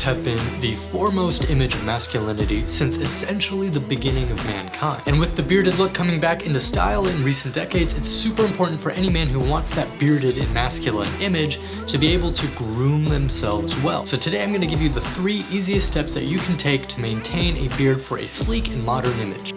have been the foremost image of masculinity since essentially the beginning of mankind. And with the bearded look coming back into style in recent decades, it's super important for any man who wants that bearded and masculine image to be able to groom themselves well. So today I'm going to give you the 3 easiest steps that you can take to maintain a beard for a sleek and modern image.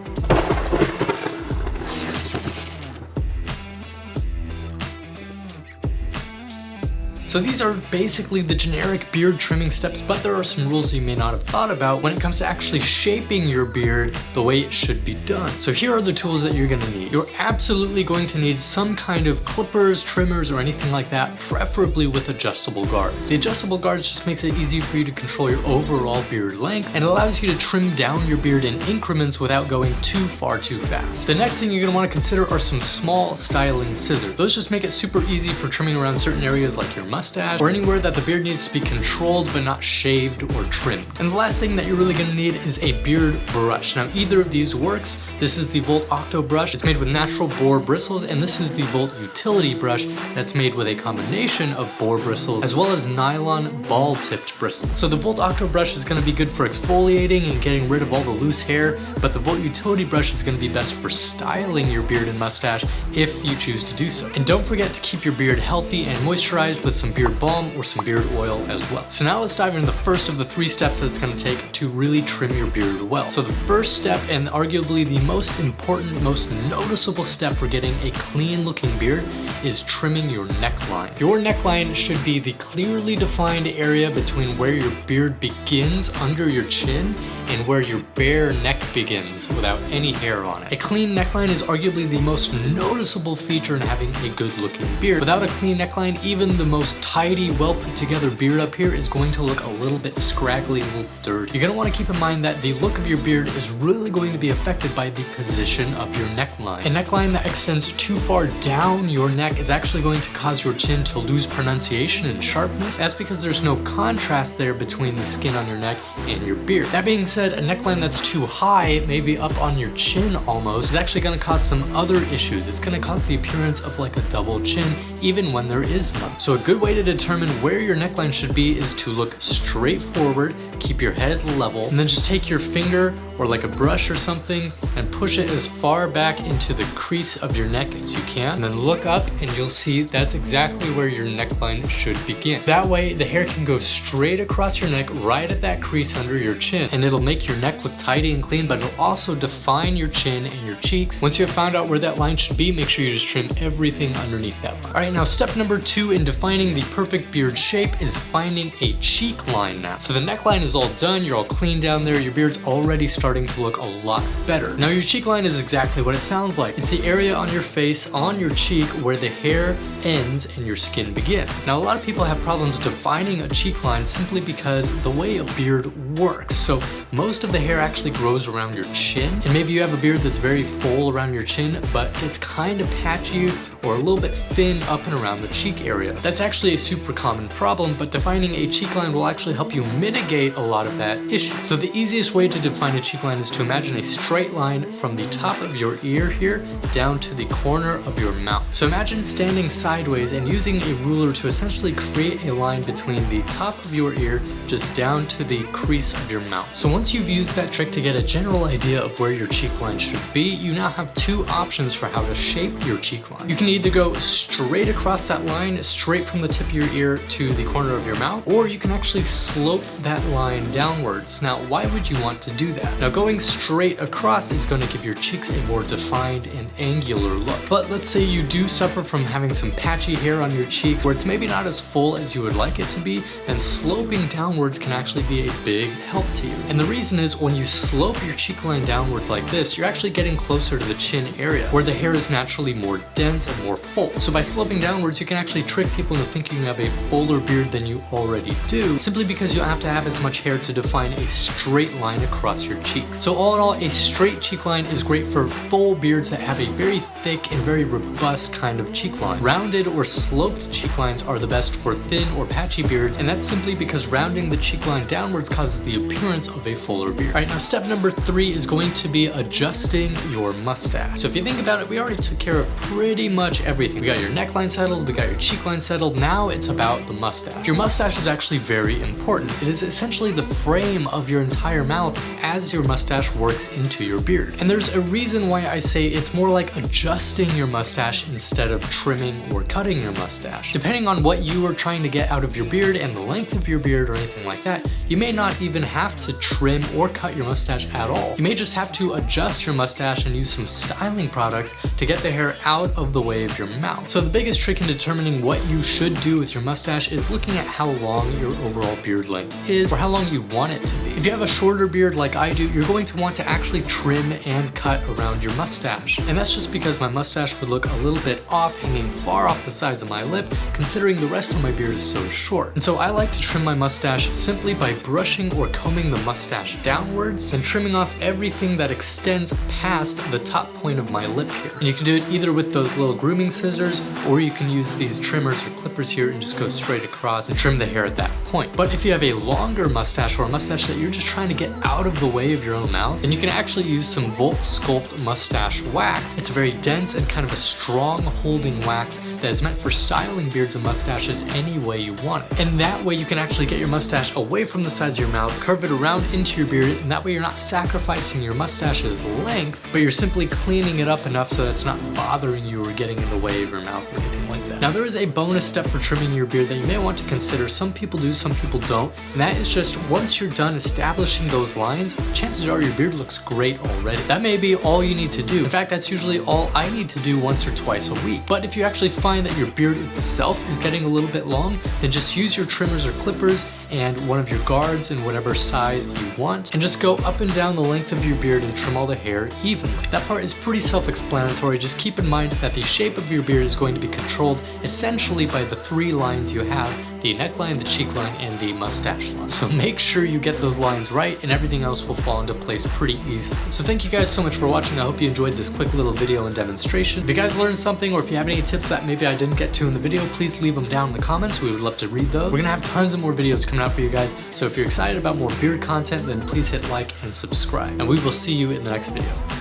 So these are basically the generic beard trimming steps, but there are some rules you may not have thought about when it comes to actually shaping your beard the way it should be done. So here are the tools that you're gonna need. You're absolutely going to need some kind of clippers, trimmers, or anything like that, preferably with adjustable guards. The adjustable guards just makes it easy for you to control your overall beard length, and it allows you to trim down your beard in increments without going too far too fast. The next thing you're gonna wanna consider are some small styling scissors. Those just make it super easy for trimming around certain areas like your mustache, or anywhere that the beard needs to be controlled but not shaved or trimmed. And the last thing that you're really gonna need is a beard brush. Now either of these works. This is the Volt Octo brush. It's made with natural boar bristles, and this is the Volt Utility brush that's made with a combination of boar bristles as well as nylon ball tipped bristles. So the Volt Octo brush is gonna be good for exfoliating and getting rid of all the loose hair, but the Volt Utility brush is gonna be best for styling your beard and mustache if you choose to do so. And don't forget to keep your beard healthy and moisturized with some beard balm or some beard oil as well. So now let's dive into the first of the 3 steps that it's gonna take to really trim your beard well. So the first step, and arguably the most important, most noticeable step for getting a clean looking beard, is trimming your neckline. Your neckline should be the clearly defined area between where your beard begins under your chin and where your bare neck begins without any hair on it. A clean neckline is arguably the most noticeable feature in having a good looking beard. Without a clean neckline, even the most tidy, well put together beard up here is going to look a little bit scraggly, a little dirty. You're gonna wanna keep in mind that the look of your beard is really going to be affected by the position of your neckline. A neckline that extends too far down your neck is actually going to cause your chin to lose pronunciation and sharpness. That's because there's no contrast there between the skin on your neck and your beard. That being said, a neckline that's too high, maybe up on your chin almost, is actually going to cause some other issues. It's going to cause the appearance of like a double chin, even when there is none. So a good way to determine where your neckline should be is to look straight forward, keep your head level, and then just take your finger or like a brush or something and push it as far back into the crease of your neck as you can, and then look up and you'll see that's exactly where your neckline should begin. That way the hair can go straight across your neck right at that crease under your chin, and it'll make your neck look tidy and clean, but it'll also define your chin and your cheeks. Once you have found out where that line should be, make sure you just trim everything underneath that line. Alright, now step number 2 in defining the perfect beard shape is finding a cheek line now. So the neckline is all done, you're all clean down there, your beard's already starting to look a lot better. Now your cheek line is exactly what it sounds like. It's the area on your face, on your cheek, where the hair ends and your skin begins. Now a lot of people have problems defining a cheek line simply because the way a beard works. So most of the hair actually grows around your chin, and maybe you have a beard that's very full around your chin, but it's kind of patchy or a little bit thin up and around the cheek area. That's actually a super common problem, but defining a cheek line will actually help you mitigate a lot of that issue. So the easiest way to define a cheek line is to imagine a straight line from the top of your ear here down to the corner of your mouth. So imagine standing sideways and using a ruler to essentially create a line between the top of your ear just down to the crease of your mouth. So once you've used that trick to get a general idea of where your cheek line should be, you now have 2 options for how to shape your cheek line. You can either go straight across that line, straight from the tip of your ear to the corner of your mouth, or you can actually slope that line downwards. Now, why would you want to do that? Now, going straight across is going to give your cheeks a more defined and angular look. But let's say you do suffer from having some patchy hair on your cheeks where it's maybe not as full as you would like it to be, then sloping downwards can actually be a big help to you. And the reason is when you slope your cheek line downwards like this, you're actually getting closer to the chin area where the hair is naturally more dense and more full. So by sloping downwards, you can actually trick people into thinking you have a fuller beard than you already do, simply because you don't have to have as much hair to define a straight line across your cheeks. So all in all, a straight cheek line is great for full beards that have a very thick and very robust kind of cheek line. Rounded or sloped cheek lines are the best for thin or patchy beards, and that's simply because rounding the cheek line downwards causes the appearance of a fuller beard. Alright, now step number 3 is going to be adjusting your mustache. So if you think about it, we already took care of pretty much much everything. We got your neckline settled, we got your cheekline settled, now it's about the mustache. Your mustache is actually very important. It is essentially the frame of your entire mouth as your mustache works into your beard. And there's a reason why I say it's more like adjusting your mustache instead of trimming or cutting your mustache. Depending on what you are trying to get out of your beard and the length of your beard or anything like that, you may not even have to trim or cut your mustache at all. You may just have to adjust your mustache and use some styling products to get the hair out of the way of your mouth. So the biggest trick in determining what you should do with your mustache is looking at how long your overall beard length is or how long you want it to be. If you have a shorter beard like I do, you're going to want to actually trim and cut around your mustache. And that's just because my mustache would look a little bit off, hanging far off the sides of my lip, considering the rest of my beard is so short. And so I like to trim my mustache simply by brushing or combing the mustache downwards and trimming off everything that extends past the top point of my lip here. And you can do it either with those little grooming scissors, or you can use these trimmers or clippers here and just go straight across and trim the hair at that point. But if you have a longer mustache or a mustache that you're just trying to get out of the way of your own mouth, then you can actually use some Volt Sculpt Mustache Wax. It's a very dense and kind of a strong holding wax that is meant for styling beards and mustaches any way you want it. And that way you can actually get your mustache away from the sides of your mouth, curve it around into your beard, and that way you're not sacrificing your mustache's length, but you're simply cleaning it up enough so that it's not bothering you or getting in the way of your mouth or anything like that. Now there is a bonus step for trimming your beard that you may want to consider. Some people do, some people don't, and that is just once you're done establishing those lines, chances are your beard looks great already. That may be all you need to do. In fact, that's usually all I need to do once or twice a week. But if you actually find that your beard itself is getting a little bit long, then just use your trimmers or clippers and one of your guards in whatever size you want, and just go up and down the length of your beard and trim all the hair evenly. That part is pretty self-explanatory. Just keep in mind that the shape of your beard is going to be controlled essentially by the three lines you have: the neckline, the cheekline, and the mustache line. So make sure you get those lines right and everything else will fall into place pretty easily. So thank you guys so much for watching. I hope you enjoyed this quick little video and demonstration. If you guys learned something, or if you have any tips that maybe I didn't get to in the video, please leave them down in the comments. We would love to read those. We're gonna have tons of more videos coming out for you guys. So if you're excited about more beard content, then please hit like and subscribe. And we will see you in the next video.